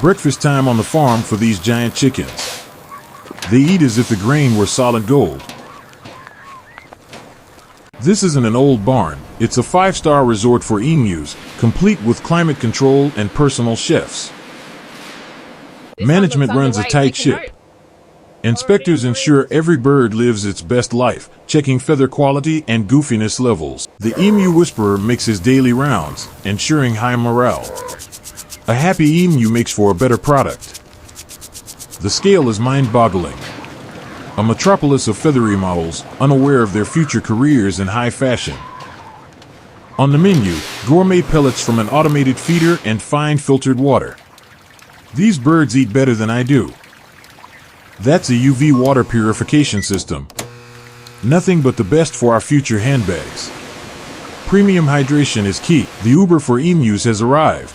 Breakfast time on the farm for these giant chickens. They eat as if the grain were solid gold. This isn't an old barn, it's a 5-star resort for emus, complete with climate control and personal chefs. Management runs a tight ship. Inspectors ensure every bird lives its best life, checking feather quality and goofiness levels. The emu whisperer makes his daily rounds, ensuring high morale. A happy emu makes for a better product. The scale is mind-boggling. A metropolis of feathery models, unaware of their future careers in high fashion. On the menu, gourmet pellets from an automated feeder and fine filtered water. These birds eat better than I do. That's a UV water purification system. Nothing but the best for our future handbags. Premium hydration is key. The Uber for emus has arrived.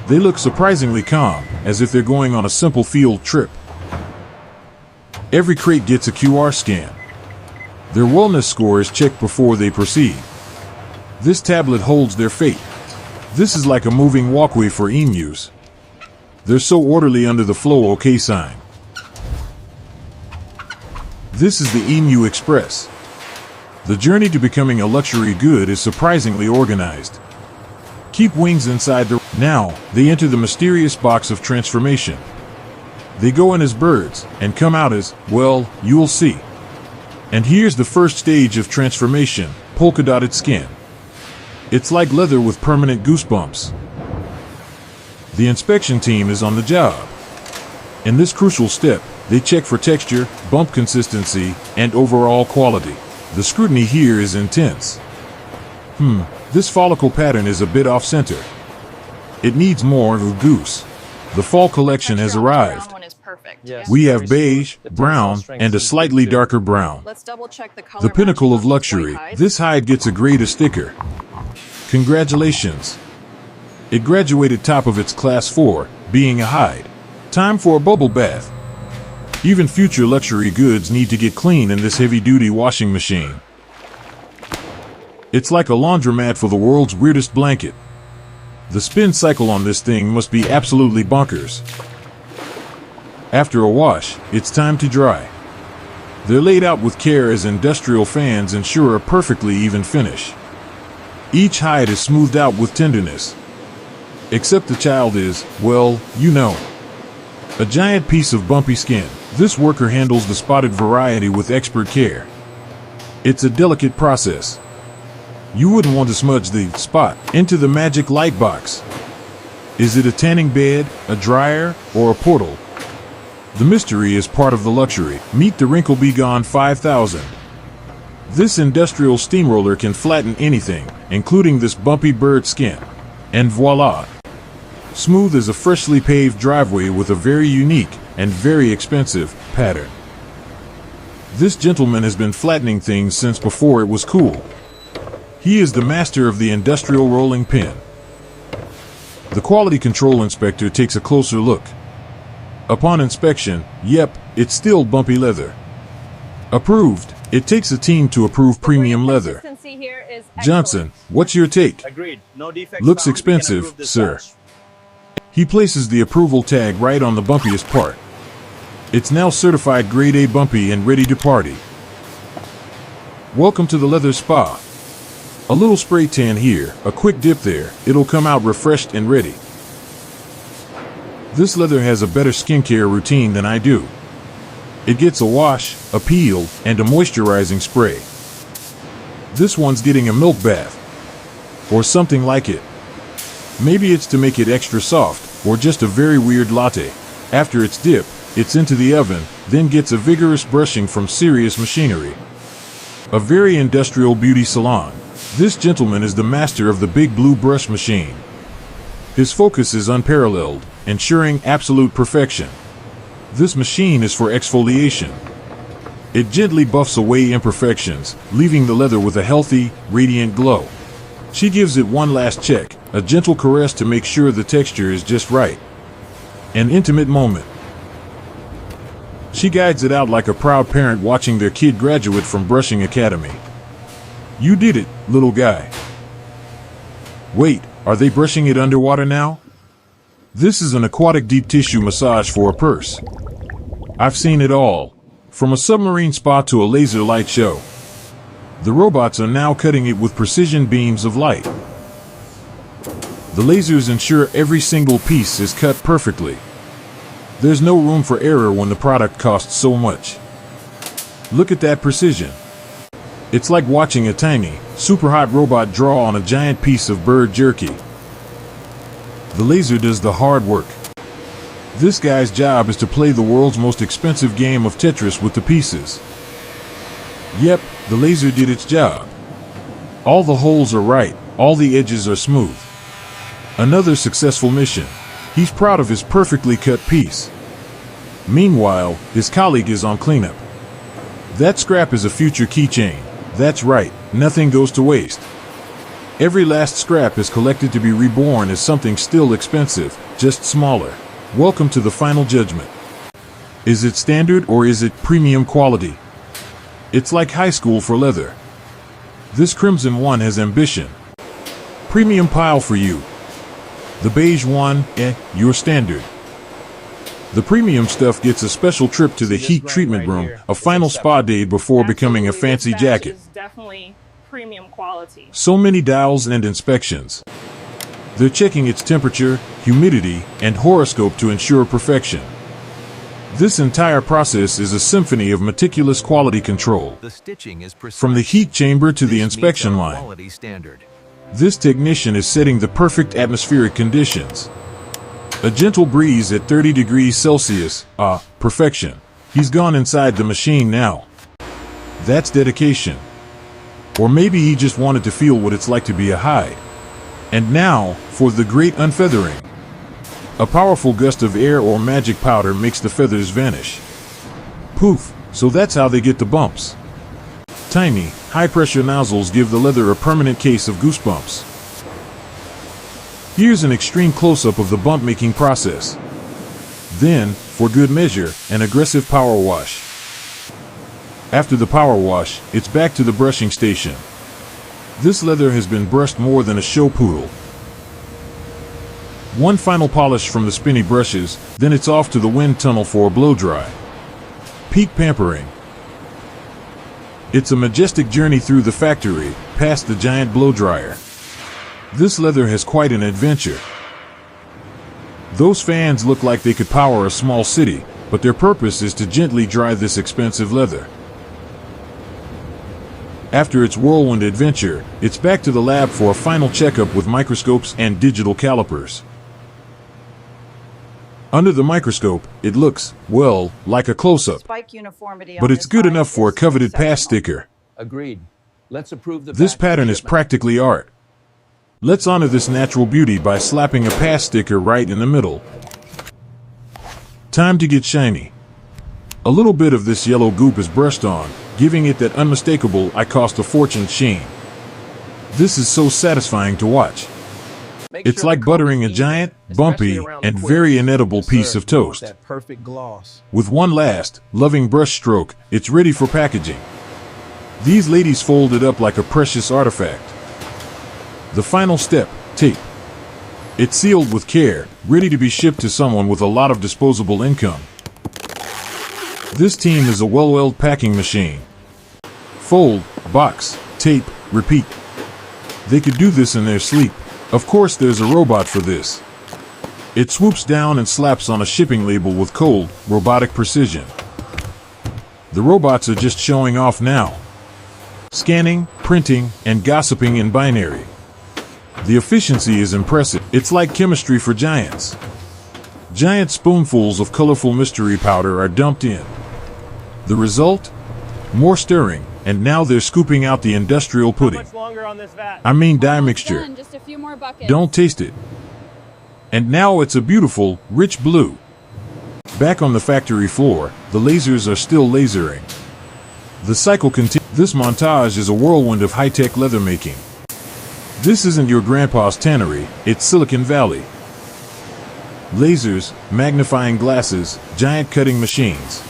They look surprisingly calm, as if they're going on a simple field trip. Every crate gets a QR scan. Their wellness score is checked before they proceed. This tablet holds their fate. This is like a moving walkway for emus. They're so orderly under the flow OK sign. This is the Emu Express. The journey to becoming a luxury good is surprisingly organized. Keep wings inside the... Now, they enter the mysterious box of transformation. They go in as birds, and come out as, well, you'll see. And here's the first stage of transformation, polka-dotted skin. It's like leather with permanent goosebumps. The inspection team is on the job. In this crucial step, they check for texture, bump consistency, and overall quality. The scrutiny here is intense. This follicle pattern is a bit off-center. It needs more of a goose. The fall collection has arrived. We have beige, brown, and a slightly darker brown. The pinnacle of luxury. This hide gets a grade A sticker. Congratulations. It graduated top of its class 4, being a hide. Time for a bubble bath. Even future luxury goods need to get clean in this heavy-duty washing machine. It's like a laundromat for the world's weirdest blanket. The spin cycle on this thing must be absolutely bonkers. After a wash, it's time to dry. They're laid out with care as industrial fans ensure a perfectly even finish. Each hide is smoothed out with tenderness. Except the child is, well, you know. A giant piece of bumpy skin. This worker handles the spotted variety with expert care. It's a delicate process. You wouldn't want to smudge the spot into the magic light box. Is it a tanning bed, a dryer, or a portal? The mystery is part of the luxury. Meet the Wrinkle Be Gone 5000. This industrial steamroller can flatten anything, including this bumpy bird skin. And voila! Smooth as a freshly paved driveway with a very unique and very expensive pattern. This gentleman has been flattening things since before it was cool. He is the master of the industrial rolling pin. The quality control inspector takes a closer look. Upon inspection, yep, it's still bumpy leather. Approved. It takes a team to approve premium leather. Johnson, what's your take? Agreed. No defects Looks found. We can expensive, approve this sir. batch. He places the approval tag right on the bumpiest part. It's now certified grade A bumpy and ready to party. Welcome to the leather spa. A little spray tan here, a quick dip there, it'll come out refreshed and ready. This leather has a better skincare routine than I do. It gets a wash, a peel, and a moisturizing spray. This one's getting a milk bath. Or something like it. Maybe it's to make it extra soft, or just a very weird latte. After its dip, it's into the oven, then gets a vigorous brushing from serious machinery. A very industrial beauty salon. This gentleman is the master of the big blue brush machine. His focus is unparalleled, ensuring absolute perfection. This machine is for exfoliation. It gently buffs away imperfections, leaving the leather with a healthy, radiant glow. She gives it one last check, a gentle caress to make sure the texture is just right. An intimate moment. She guides it out like a proud parent watching their kid graduate from brushing academy. You did it, little guy. Wait, are they brushing it underwater now? This is an aquatic deep tissue massage for a purse. I've seen it all, from a submarine spa to a laser light show. The robots are now cutting it with precision beams of light. The lasers ensure every single piece is cut perfectly. There's no room for error when the product costs so much. Look at that precision. It's like watching a tiny, super hot robot draw on a giant piece of bird jerky. The laser does the hard work. This guy's job is to play the world's most expensive game of Tetris with the pieces. Yep, the laser did its job. All the holes are right, all the edges are smooth. Another successful mission. He's proud of his perfectly cut piece. Meanwhile, his colleague is on cleanup. That scrap is a future keychain. That's right, nothing goes to waste. Every last scrap is collected to be reborn as something still expensive, just smaller. Welcome to the final judgment. Is it standard or is it premium quality? It's like high school for leather. This crimson one has ambition. Premium pile for you. The beige one, your standard. The premium stuff gets a special trip to the heat treatment room, a final spa day before becoming a fancy jacket. Definitely premium quality. So many dials and inspections. They're checking its temperature, humidity, and horoscope to ensure perfection. This entire process is a symphony of meticulous quality control. The stitching is precise. From the heat chamber to the inspection line. Quality standard. This technician is setting the perfect atmospheric conditions. A gentle breeze at 30 degrees Celsius, perfection. He's gone inside the machine now. That's dedication. Or maybe he just wanted to feel what it's like to be a hide. And now, for the great unfeathering. A powerful gust of air or magic powder makes the feathers vanish. Poof, so that's how they get the bumps. Tiny, high-pressure nozzles give the leather a permanent case of goosebumps. Here's an extreme close-up of the bump-making process. Then, for good measure, an aggressive power wash. After the power wash, it's back to the brushing station. This leather has been brushed more than a show poodle. One final polish from the spinny brushes, then it's off to the wind tunnel for a blow-dry. Peak pampering. It's a majestic journey through the factory, past the giant blow-dryer. This leather has quite an adventure. Those fans look like they could power a small city, but their purpose is to gently dry this expensive leather. After its whirlwind adventure, it's back to the lab for a final checkup with microscopes and digital calipers. Under the microscope, it looks, well, like a close-up. But it's good enough for a coveted pass sticker. Agreed. Let's approve the This pattern is practically art. Let's honor this natural beauty by slapping a pass sticker right in the middle. Time to get shiny. A little bit of this yellow goop is brushed on, giving it that unmistakable "I cost a fortune" sheen. This is so satisfying to watch. It's like buttering a giant, bumpy, and very inedible piece of toast. That perfect gloss. With one last, loving brush stroke, it's ready for packaging. These ladies fold it up like a precious artifact. The final step, tape. It's sealed with care, ready to be shipped to someone with a lot of disposable income. This team is a well-oiled packing machine. Fold, box, tape, repeat. They could do this in their sleep. Of course there's a robot for this. It swoops down and slaps on a shipping label with cold, robotic precision. The robots are just showing off now. Scanning, printing, and gossiping in binary. The efficiency is impressive. It's like chemistry for giants. Giant spoonfuls of colorful mystery powder are dumped in. The result? More stirring, and now they're scooping out the industrial pudding. I mean dye mixture. Just a few more buckets. Don't taste it. And now it's a beautiful, rich blue. Back on the factory floor, the lasers are still lasering. The cycle continues. This montage is a whirlwind of high-tech leather making. This isn't your grandpa's tannery, it's Silicon Valley. Lasers, magnifying glasses, giant cutting machines.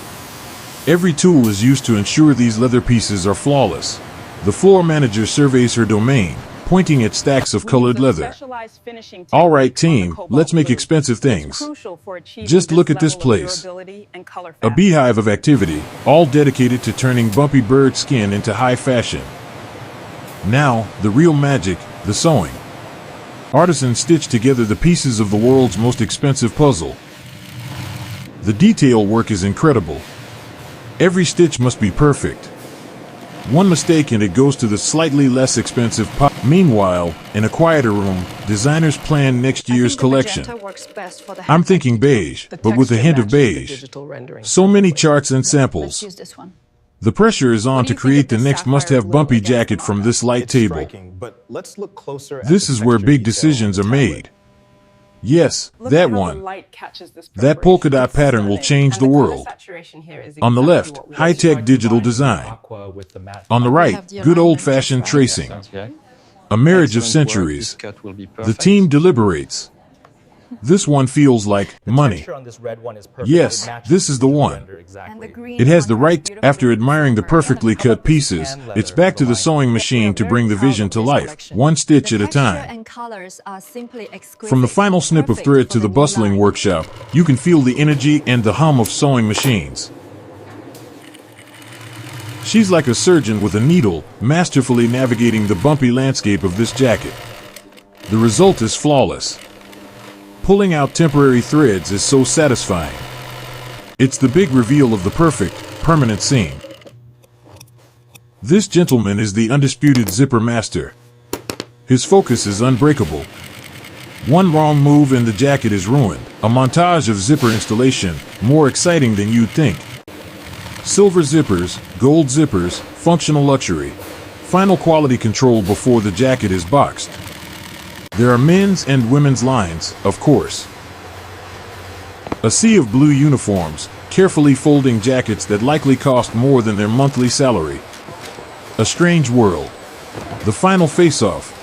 Every tool is used to ensure these leather pieces are flawless. The floor manager surveys her domain, pointing at stacks of We colored use a leather. specialized finishing All right, technique on the team, cobalt let's make blue. expensive It's things. crucial for achieving Just look at this level of place. durability and color A factor. beehive of activity, all dedicated to turning bumpy bird skin into high fashion. Now, the real magic, the sewing. Artisans stitch together the pieces of the world's most expensive puzzle. The detail work is incredible. Every stitch must be perfect. One mistake and it goes to the slightly less expensive pot. Meanwhile, in a quieter room, designers plan next year's collection. I'm thinking beige, but with a hint of beige. So many charts and samples. Use this one. The pressure is on What do to you think create of the this next sapphire must-have blue bumpy against the jacket from mock-up? this light It's table. striking, but let's look closer at This the is where texture big detail decisions on are the tablet. made. Yes, Look that at how the one. light catches this That polka preparation. dot It's pattern will stunning. change the world. On the left, high-tech digital design. On the right, good old-fashioned tracing. A marriage of centuries. The team deliberates. This one feels like money. Texture on this red one is perfect. Yes, It matches this is the one. render exactly. And the green It has the one right. beautifully After admiring the with perfectly silver. cut pieces, it's back to the sewing machine to bring the vision to life, one stitch at a time. And colors are simply exquisite. From the final snip of Perfect thread for to the new bustling line. workshop, you can feel the energy and the hum of sewing machines. She's like a surgeon with a needle, masterfully navigating the bumpy landscape of this jacket. The result is flawless. Pulling out temporary threads is so satisfying. It's the big reveal of the perfect, permanent seam. This gentleman is the undisputed zipper master. His focus is unbreakable. One wrong move and the jacket is ruined. A montage of zipper installation, more exciting than you'd think. Silver zippers, gold zippers, functional luxury. Final quality control before the jacket is boxed. There are men's and women's lines, of course. A sea of blue uniforms, carefully folding jackets that likely cost more than their monthly salary. A strange world. The final face-off.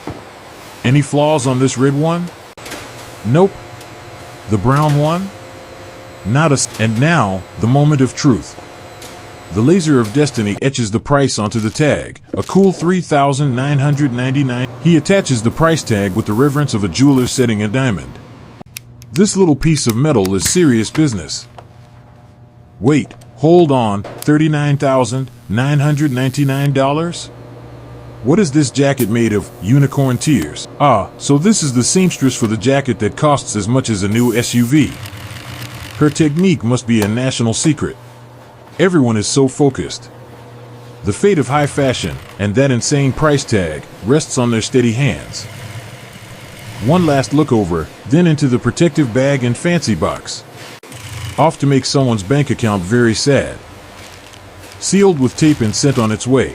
Any flaws on this red one? Nope. The brown one? Not a. And now, the moment of truth. The laser of destiny etches the price onto the tag, a cool $3,999. He attaches the price tag with the reverence of a jeweler setting a diamond. This little piece of metal is serious business. Wait, hold on, $39,999? What is this jacket made of? Unicorn tears. Ah, so this is the seamstress for the jacket that costs as much as a new SUV. Her technique must be a national secret. Everyone is so focused. The fate of high fashion, and that insane price tag, rests on their steady hands. One last look over, then into the protective bag and fancy box. Off to make someone's bank account very sad. Sealed with tape and sent on its way.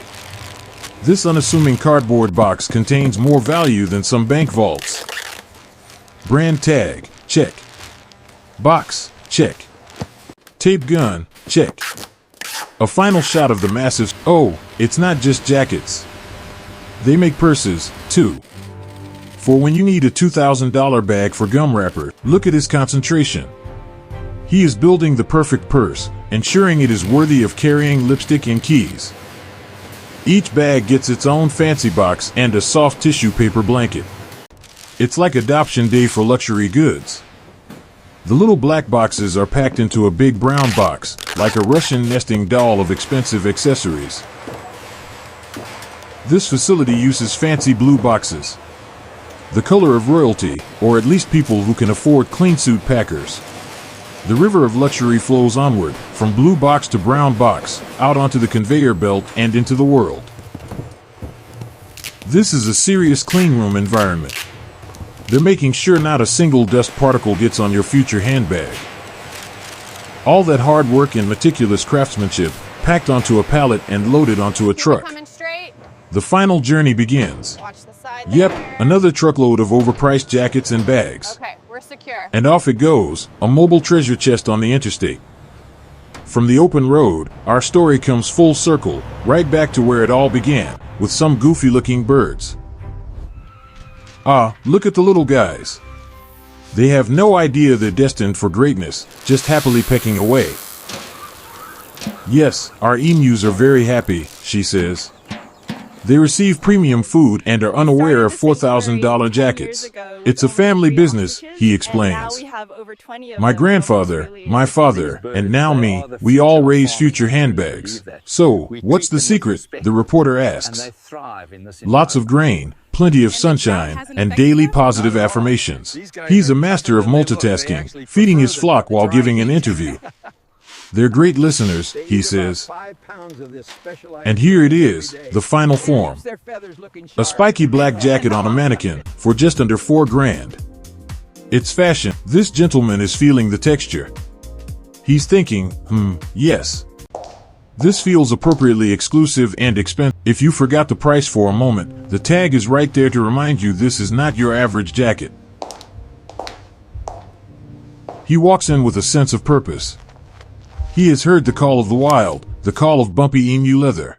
This unassuming cardboard box contains more value than some bank vaults. Brand tag, check. Box, check. Tape gun, check. A final shot of the massive. Oh, it's not just jackets. They make purses, too. For when you need a $2,000 bag for gum wrapper, look at his concentration. He is building the perfect purse, ensuring it is worthy of carrying lipstick and keys. Each bag gets its own fancy box and a soft tissue paper blanket. It's like adoption day for luxury goods. The little black boxes are packed into a big brown box, like a Russian nesting doll of expensive accessories. This facility uses fancy blue boxes. The color of royalty, or at least people who can afford clean suit packers. The river of luxury flows onward, from blue box to brown box, out onto the conveyor belt and into the world. This is a serious cleanroom environment. They're making sure not a single dust particle gets on your future handbag. All that hard work and meticulous craftsmanship, packed onto a pallet and loaded onto a truck. Coming straight. The final journey begins. Watch the side. Yep, there. another truckload of overpriced jackets and bags. Okay, we're secure. And off it goes, a mobile treasure chest on the interstate. From the open road, our story comes full circle, right back to where it all began, with some goofy-looking birds. Ah, look at the little guys. They have no idea they're destined for greatness, just happily pecking away. Yes, our emus are very happy, she says. They receive premium food and are unaware of $4,000 jackets. It's a family business, he explains. My grandfather, my father, and now me, we all raise future handbags. So, what's the secret? The reporter asks. Lots of grain, plenty of sunshine, and daily positive affirmations. He's a master of multitasking, feeding his flock while giving an interview. They're great listeners, he says. And here it is, the final form. A spiky black jacket on a mannequin, for just under $4,000. It's fashion. This gentleman is feeling the texture. He's thinking, yes. This feels appropriately exclusive and expensive. If you forgot the price for a moment, the tag is right there to remind you this is not your average jacket. He walks in with a sense of purpose. He has heard the call of the wild, the call of bumpy emu leather.